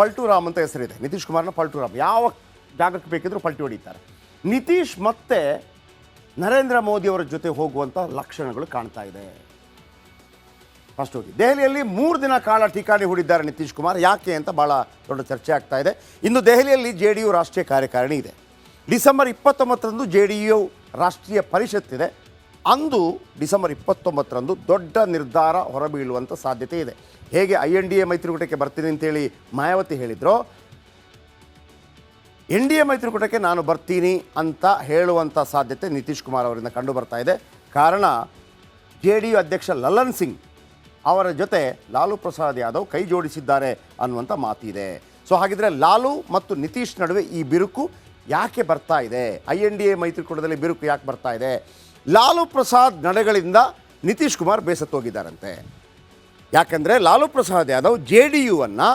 ಪಲ್ಟು ರಾಮ್ ಅಂತ ಹೆಸರಿದೆ. ನಿತೀಶ್ ಕುಮಾರ್ನ ಪಲ್ಟು ರಾಮ್, ಯಾವ ಜಾಗಕ್ಕೆ ಬೇಕಿದ್ರೂ ಪಲ್ಟಿ ಹೊಡಿತಾರೆ. ನಿತೀಶ್ ಮತ್ತೆ ನರೇಂದ್ರ ಮೋದಿ ಅವರ ಜೊತೆ ಹೋಗುವಂಥ ಲಕ್ಷಣಗಳು ಕಾಣ್ತಾ ಇದೆ. ಫಸ್ಟ್ ಹೋಗಿ ದೆಹಲಿಯಲ್ಲಿ 3 ದಿನ ಕಾಲ ಠಿಕಾಣಿ ಹೂಡಿದ್ದಾರೆ ನಿತೀಶ್ ಕುಮಾರ್. ಯಾಕೆ ಅಂತ ಭಾಳ ದೊಡ್ಡ ಚರ್ಚೆ ಆಗ್ತಾ ಇದೆ. ಇನ್ನು ದೆಹಲಿಯಲ್ಲಿ JDU ರಾಷ್ಟ್ರೀಯ ಕಾರ್ಯಕಾರಿಣಿ ಇದೆ. ಡಿಸೆಂಬರ್ 29ರಂದು JDU ರಾಷ್ಟ್ರೀಯ ಪರಿಷತ್ತಿದೆ. ಅಂದು ಡಿಸೆಂಬರ್ 29ರಂದು ದೊಡ್ಡ ನಿರ್ಧಾರ ಹೊರಬೀಳುವಂಥ ಸಾಧ್ಯತೆ ಇದೆ. ಹೇಗೆ INDA ಮೈತ್ರಿಕೂಟಕ್ಕೆ ಬರ್ತೀನಿ ಅಂತೇಳಿ ಮಾಯಾವತಿ ಹೇಳಿದ್ರು, NDA ಮೈತ್ರಿಕೂಟಕ್ಕೆ ನಾನು ಬರ್ತೀನಿ ಅಂತ ಹೇಳುವಂಥ ಸಾಧ್ಯತೆ ನಿತೀಶ್ ಕುಮಾರ್ ಅವರಿಂದ ಕಂಡು ಬರ್ತಾ ಇದೆ. ಕಾರಣ JDU ಅಧ್ಯಕ್ಷ ಲಲ್ಲನ್ ಸಿಂಗ್ ಅವರ ಜೊತೆ ಲಾಲು ಪ್ರಸಾದ್ ಯಾದವ್ ಕೈ ಜೋಡಿಸಿದ್ದಾರೆ ಅನ್ನುವಂಥ ಮಾತಿದೆ. ಸೊ ಹಾಗಿದ್ರೆ ಲಾಲು ಮತ್ತು ನಿತೀಶ್ ನಡುವೆ ಈ ಬಿರುಕು ಯಾಕೆ ಬರ್ತಾ ಇದೆ? INDA ಮೈತ್ರಿಕೂಟದಲ್ಲಿ ಬಿರುಕು ಯಾಕೆ ಬರ್ತಾ ಇದೆ? ಲಾಲು ಪ್ರಸಾದ್ ನಡೆಗಳಿಂದ ನಿತೀಶ್ ಕುಮಾರ್ ಬೇಸತ್ತೋಗಿದ್ದಾರಂತೆ. ಯಾಕಂದರೆ ಲಾಲು ಪ್ರಸಾದ್ ಯಾದವ್ JDUವನ್ನು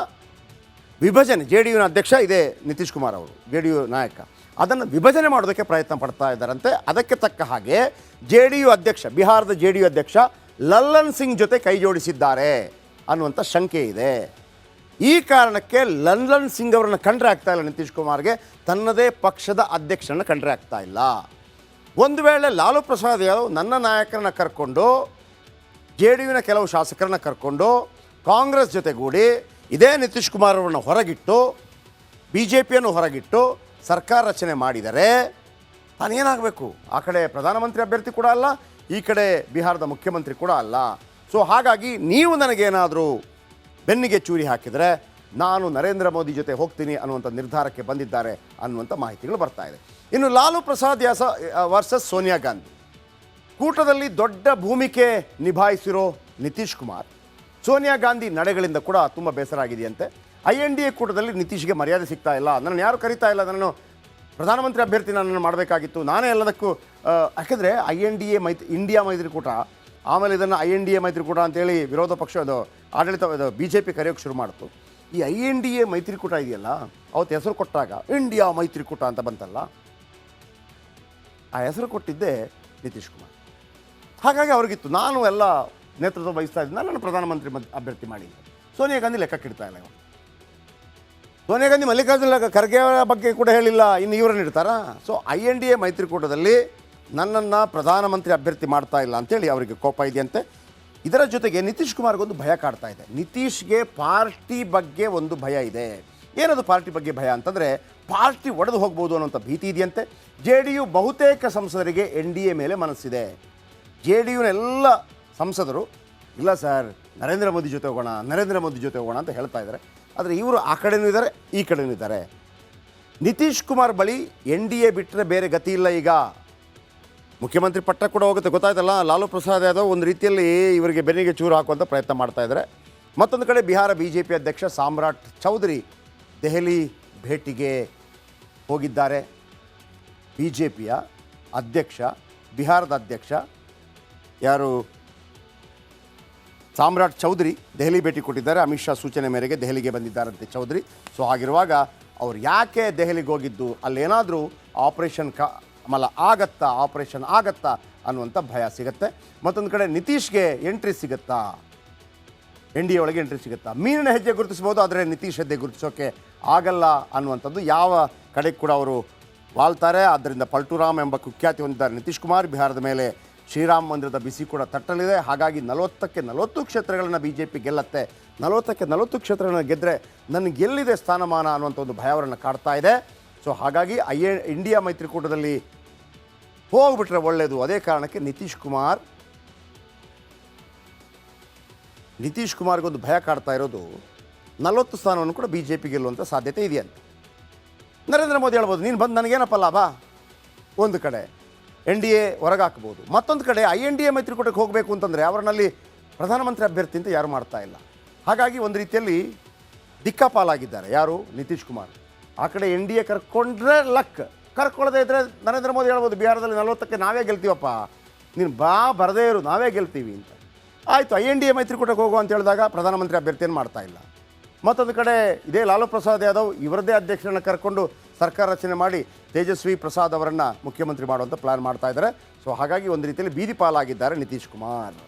ವಿಭಜನೆ, JDUನ ಅಧ್ಯಕ್ಷ ಇದೆ ನಿತೀಶ್ ಕುಮಾರ್ ಅವರು, JDU ನಾಯಕ, ಅದನ್ನು ವಿಭಜನೆ ಮಾಡೋದಕ್ಕೆ ಪ್ರಯತ್ನ ಪಡ್ತಾ ಇದ್ದಾರಂತೆ. ಅದಕ್ಕೆ ತಕ್ಕ ಹಾಗೆ JDU ಅಧ್ಯಕ್ಷ, ಬಿಹಾರದ JDU ಅಧ್ಯಕ್ಷ ಲಲ್ಲನ್ ಸಿಂಗ್ ಜೊತೆ ಕೈ ಜೋಡಿಸಿದ್ದಾರೆ ಅನ್ನುವಂಥ ಶಂಕೆ ಇದೆ. ಈ ಕಾರಣಕ್ಕೆ ಲಲ್ಲನ್ ಸಿಂಗ್ ಅವರನ್ನು ಕಂಡ್ರೆ ಆಗ್ತಾ ಇಲ್ಲ ನಿತೀಶ್ ಕುಮಾರ್ಗೆ, ತನ್ನದೇ ಪಕ್ಷದ ಅಧ್ಯಕ್ಷರನ್ನು ಕಂಡ್ರೆ ಆಗ್ತಾ ಇಲ್ಲ. ಒಂದು ವೇಳೆ ಲಾಲು ಪ್ರಸಾದ್ ಯಾದವ್ ನನ್ನ ನಾಯಕರನ್ನ ಕರ್ಕೊಂಡು, JDUನ ಕೆಲವು ಶಾಸಕರನ್ನ ಕರ್ಕೊಂಡು ಕಾಂಗ್ರೆಸ್ ಜೊತೆಗೂಡಿ ಇದೇ ನಿತೀಶ್ ಕುಮಾರ್ ಅವರನ್ನು ಹೊರಗಿಟ್ಟು, BJPಯನ್ನು ಹೊರಗಿಟ್ಟು ಸರ್ಕಾರ ರಚನೆ ಮಾಡಿದರೆ ತಾನೇನಾಗಬೇಕು? ಆ ಕಡೆ ಪ್ರಧಾನಮಂತ್ರಿ ಅಭ್ಯರ್ಥಿ ಕೂಡ ಅಲ್ಲ, ಈ ಕಡೆ ಬಿಹಾರದ ಮುಖ್ಯಮಂತ್ರಿ ಕೂಡ ಅಲ್ಲ. ಸೊ ಹಾಗಾಗಿ ನೀವು ನನಗೇನಾದರೂ ಬೆನ್ನಿಗೆ ಚೂರಿ ಹಾಕಿದರೆ ನಾನು ನರೇಂದ್ರ ಮೋದಿ ಜೊತೆ ಹೋಗ್ತೀನಿ ಅನ್ನುವಂಥ ನಿರ್ಧಾರಕ್ಕೆ ಬಂದಿದ್ದಾರೆ ಅನ್ನುವಂಥ ಮಾಹಿತಿಗಳು ಬರ್ತಾ ಇದೆ. ಇನ್ನು ಲಾಲು ಪ್ರಸಾದ್ ವರ್ಸಸ್ ಸೋನಿಯಾ ಗಾಂಧಿ ಕೂಟದಲ್ಲಿ ದೊಡ್ಡ ಭೂಮಿಕೆ ನಿಭಾಯಿಸಿರೋ ನಿತೀಶ್ ಕುಮಾರ್ ಸೋನಿಯಾ ಗಾಂಧಿ ನಡೆಗಳಿಂದ ಕೂಡ ತುಂಬ ಬೇಸರ ಆಗಿದೆಯಂತೆ. INDA ಕೂಟದಲ್ಲಿ ನಿತೀಶ್ಗೆ ಮರ್ಯಾದೆ ಸಿಗ್ತಾ ಇಲ್ಲ, ನನ್ನನ್ನು ಯಾರು ಕರೀತಾ ಇಲ್ಲ, ನಾನು ಪ್ರಧಾನಮಂತ್ರಿ ಅಭ್ಯರ್ಥಿ ನನ್ನನ್ನು ಮಾಡಬೇಕಾಗಿತ್ತು, ನಾನೇ ಎಲ್ಲದಕ್ಕೂ. ಯಾಕೆಂದರೆ ಇಂಡಿಯಾ ಮೈತ್ರಿಕೂಟ, ಆಮೇಲೆ ಇದನ್ನು INDA ಮೈತ್ರಿಕೂಟ ಅಂತೇಳಿ ವಿರೋಧ ಪಕ್ಷ ಅದು ಆಡಳಿತ BJP ಕರೆಯೋಕ್ಕೆ ಶುರು ಮಾಡಿತು. ಈ INDA ಮೈತ್ರಿಕೂಟ ಇದೆಯಲ್ಲ, ಅವತ್ತು ಹೆಸರು ಕೊಟ್ಟಾಗ ಇಂಡಿಯಾ ಮೈತ್ರಿಕೂಟ ಅಂತ ಬಂತಲ್ಲ, ಆ ಹೆಸರು ಕೊಟ್ಟಿದ್ದೇ ನಿತೀಶ್ ಕುಮಾರ್. ಹಾಗಾಗಿ ಅವ್ರಿಗಿತ್ತು, ನಾನು ಎಲ್ಲ ನೇತೃತ್ವ ವಹಿಸ್ತಾ ಇದ್ದೀನಿ, ನಾನು ಪ್ರಧಾನಮಂತ್ರಿ ಅಭ್ಯರ್ಥಿ ಮಾಡಿದ್ದೆ. ಸೋನಿಯಾ ಗಾಂಧಿ ಲೆಕ್ಕಕ್ಕಿಡ್ತಾ ಇಲ್ಲ. ಸೋನಿಯಾ ಗಾಂಧಿ ಮಲ್ಲಿಕಾರ್ಜುನ ಖರ್ಗೆ ಅವರ ಬಗ್ಗೆ ಕೂಡ ಹೇಳಿಲ್ಲ, ಇನ್ನು ಇವರನ್ನು ಇಡ್ತಾರಾ? ಸೊ INDA ಮೈತ್ರಿಕೂಟದಲ್ಲಿ ನನ್ನನ್ನು ಪ್ರಧಾನಮಂತ್ರಿ ಅಭ್ಯರ್ಥಿ ಮಾಡ್ತಾ ಇಲ್ಲ ಅಂತೇಳಿ ಅವರಿಗೆ ಕೋಪ ಇದೆಯಂತೆ. ಇದರ ಜೊತೆಗೆ ನಿತೀಶ್ ಕುಮಾರ್ಗೊಂದು ಭಯ ಕಾಡ್ತಾ ಇದೆ. ನಿತೀಶ್ಗೆ ಪಾರ್ಟಿ ಬಗ್ಗೆ ಒಂದು ಭಯ ಇದೆ. ಏನದು ಪಾರ್ಟಿ ಬಗ್ಗೆ ಭಯ ಅಂತಂದರೆ, ಪಾರ್ಟಿ ಒಡೆದು ಹೋಗ್ಬೋದು ಅನ್ನೋಂಥ ಭೀತಿ ಇದೆಯಂತೆ. JDU ಬಹುತೇಕ ಸಂಸದರಿಗೆ NDA ಮೇಲೆ ಮನಸ್ಸಿದೆ. JDUನ ಎಲ್ಲ ಸಂಸದರು ಇಲ್ಲ ಸರ್, ನರೇಂದ್ರ ಮೋದಿ ಜೊತೆ ಹೋಗೋಣ ಅಂತ ಹೇಳ್ತಾ ಇದ್ದಾರೆ. ಆದರೆ ಇವರು ಆ ಕಡೆನೂ ಇದ್ದಾರೆ, ಈ ಕಡೆನೂ ಇದ್ದಾರೆ. ನಿತೀಶ್ ಕುಮಾರ್ ಬಳಿ NDA ಬಿಟ್ಟರೆ ಬೇರೆ ಗತಿ ಇಲ್ಲ. ಈಗ ಮುಖ್ಯಮಂತ್ರಿ ಪಟ್ಟ ಕೂಡ ಹೋಗುತ್ತೆ, ಗೊತ್ತಾಯ್ತಲ್ಲ. ಲಾಲು ಪ್ರಸಾದ್ ಯಾದವ್ ಒಂದು ರೀತಿಯಲ್ಲಿ ಇವರಿಗೆ ಬೆನ್ನಿಗೆ ಚೂರು ಹಾಕುವಂಥ ಪ್ರಯತ್ನ ಮಾಡ್ತಾ ಇದ್ದಾರೆ. ಮತ್ತೊಂದು ಕಡೆ ಬಿಹಾರ BJP ಅಧ್ಯಕ್ಷ ಸಾಮ್ರಾಟ್ ಚೌಧರಿ ದೆಹಲಿ ಭೇಟಿಗೆ ಹೋಗಿದ್ದಾರೆ. BJPಯ ಅಧ್ಯಕ್ಷ, ಬಿಹಾರದ ಅಧ್ಯಕ್ಷ ಯಾರು ಸಾಮ್ರಾಟ್ ಚೌಧರಿ ದೆಹಲಿ ಭೇಟಿ ಕೊಟ್ಟಿದ್ದಾರೆ. ಅಮಿತ್ ಶಾ ಸೂಚನೆ ಮೇರೆಗೆ ದೆಹಲಿಗೆ ಬಂದಿದ್ದಾರಂತೆ ಚೌಧರಿ. ಸೊ ಹಾಗಿರುವಾಗ ಅವ್ರು ಯಾಕೆ ದೆಹಲಿಗೆ ಹೋಗಿದ್ದು, ಅಲ್ಲೇನಾದರೂ ಆಪರೇಷನ್ ಆಗತ್ತಾ ಅನ್ನುವಂಥ ಭಯ ಸಿಗುತ್ತೆ. ಮತ್ತೊಂದು ಕಡೆ ನಿತೀಶ್ಗೆ ಎಂಟ್ರಿ ಸಿಗುತ್ತಾ, NDA ಒಳಗೆ ಎಂಟ್ರಿ ಸಿಗುತ್ತಾ? ಮೀನಿನ ಹೆಜ್ಜೆ ಗುರುತಿಸ್ಬೋದು, ಆದರೆ ನಿತೀಶ್ ಹೆಜ್ಜೆ ಗುರುತಿಸೋಕ್ಕೆ ಆಗಲ್ಲ ಅನ್ನುವಂಥದ್ದು ಯಾವ ಕಡೆಗೆ ಕೂಡ ಅವರು ವಾಲ್ತಾರೆ. ಆದ್ದರಿಂದ ಪಲ್ಟುರಾಮ್ ಎಂಬ ಕುಖ್ಯಾತಿ ಹೊಂದಿದ್ದಾರೆ ನಿತೀಶ್ ಕುಮಾರ್. ಬಿಹಾರದ ಮೇಲೆ ಶ್ರೀರಾಮ ಮಂದಿರದ ಬಿಸಿ ಕೂಡ ತಟ್ಟಲಿದೆ. ಹಾಗಾಗಿ 40ಕ್ಕೆ 40 ಕ್ಷೇತ್ರಗಳನ್ನು BJP ಗೆಲ್ಲತ್ತೆ. 40ಕ್ಕೆ 40 ಕ್ಷೇತ್ರಗಳನ್ನು ಗೆದ್ದರೆ ನನಗೆ ಎಲ್ಲಿದೆ ಸ್ಥಾನಮಾನ ಅನ್ನುವಂಥ ಒಂದು ಭಯ ಅವರನ್ನು ಕಾಡ್ತಾ ಇದೆ. ಸೊ ಹಾಗಾಗಿ ಇಂಡಿಯಾ ಮೈತ್ರಿಕೂಟದಲ್ಲಿ ಹೋಗ್ಬಿಟ್ರೆ ಒಳ್ಳೆಯದು. ಅದೇ ಕಾರಣಕ್ಕೆ ನಿತೀಶ್ ಕುಮಾರ್ಗೊಂದು ಭಯ ಕಾಡ್ತಾ ಇರೋದು, 40 ಸ್ಥಾನವನ್ನು ಕೂಡ BJP ಗೆಲ್ಲುವಂಥ ಸಾಧ್ಯತೆ ಇದೆಯಂತೆ. ನರೇಂದ್ರ ಮೋದಿ ಹೇಳ್ಬೋದು, ನೀನು ಬಂದು ನನಗೇನಪ್ಪ ಲಾಭ? ಒಂದು ಕಡೆ NDA ಹೊರಗಾಕ್ಬೋದು, ಮತ್ತೊಂದು ಕಡೆ INDA ಮೈತ್ರಿಕೂಟಕ್ಕೆ ಹೋಗಬೇಕು ಅಂತಂದರೆ ಅವರಲ್ಲಿ ಪ್ರಧಾನಮಂತ್ರಿ ಅಭ್ಯರ್ಥಿ ಅಂತ ಯಾರು ಮಾಡ್ತಾ ಇಲ್ಲ. ಹಾಗಾಗಿ ಒಂದು ರೀತಿಯಲ್ಲಿ ದಿಕ್ಕಾಪಾಲಾಗಿದ್ದಾರೆ ಯಾರು? ನಿತೀಶ್ ಕುಮಾರ್. ಆ ಕಡೆ NDA ಕರ್ಕೊಂಡ್ರೆ ಲಕ್, ಕರ್ಕೊಳ್ಳದೆ ಇದ್ದರೆ ನರೇಂದ್ರ ಮೋದಿ ಹೇಳ್ಬೋದು, ಬಿಹಾರದಲ್ಲಿ 40ಕ್ಕೆ ನಾವೇ ಗೆಲ್ತೀವಪ್ಪ, ನೀನು ಬರದೇ ಇರು, ನಾವೇ ಗೆಲ್ತೀವಿ ಅಂತ. ಆಯಿತು, INDA ಮೈತ್ರಿಕೂಟಕ್ಕೆ ಹೋಗು ಅಂತ ಹೇಳಿದಾಗ ಪ್ರಧಾನಮಂತ್ರಿ ಅಭ್ಯರ್ಥಿಯನ್ನು ಮಾಡ್ತಾ ಇಲ್ಲ. ಮತ್ತೊಂದು ಕಡೆ ಇದೇ ಲಾಲು ಪ್ರಸಾದ್ ಯಾದವ್ ಇವರದೇ ಅಧ್ಯಕ್ಷರನ್ನು ಕರ್ಕೊಂಡು ಸರ್ಕಾರ ರಚನೆ ಮಾಡಿ ತೇಜಸ್ವಿ ಪ್ರಸಾದ್ ಅವರನ್ನು ಮುಖ್ಯಮಂತ್ರಿ ಮಾಡುವಂಥ ಪ್ಲ್ಯಾನ್ ಮಾಡ್ತಾ ಇದ್ದಾರೆ. ಸೊ ಹಾಗಾಗಿ ಒಂದು ರೀತಿಯಲ್ಲಿ ಬೀದಿ ಪಾಲಾಗಿದ್ದಾರೆ ನಿತೀಶ್ ಕುಮಾರ್.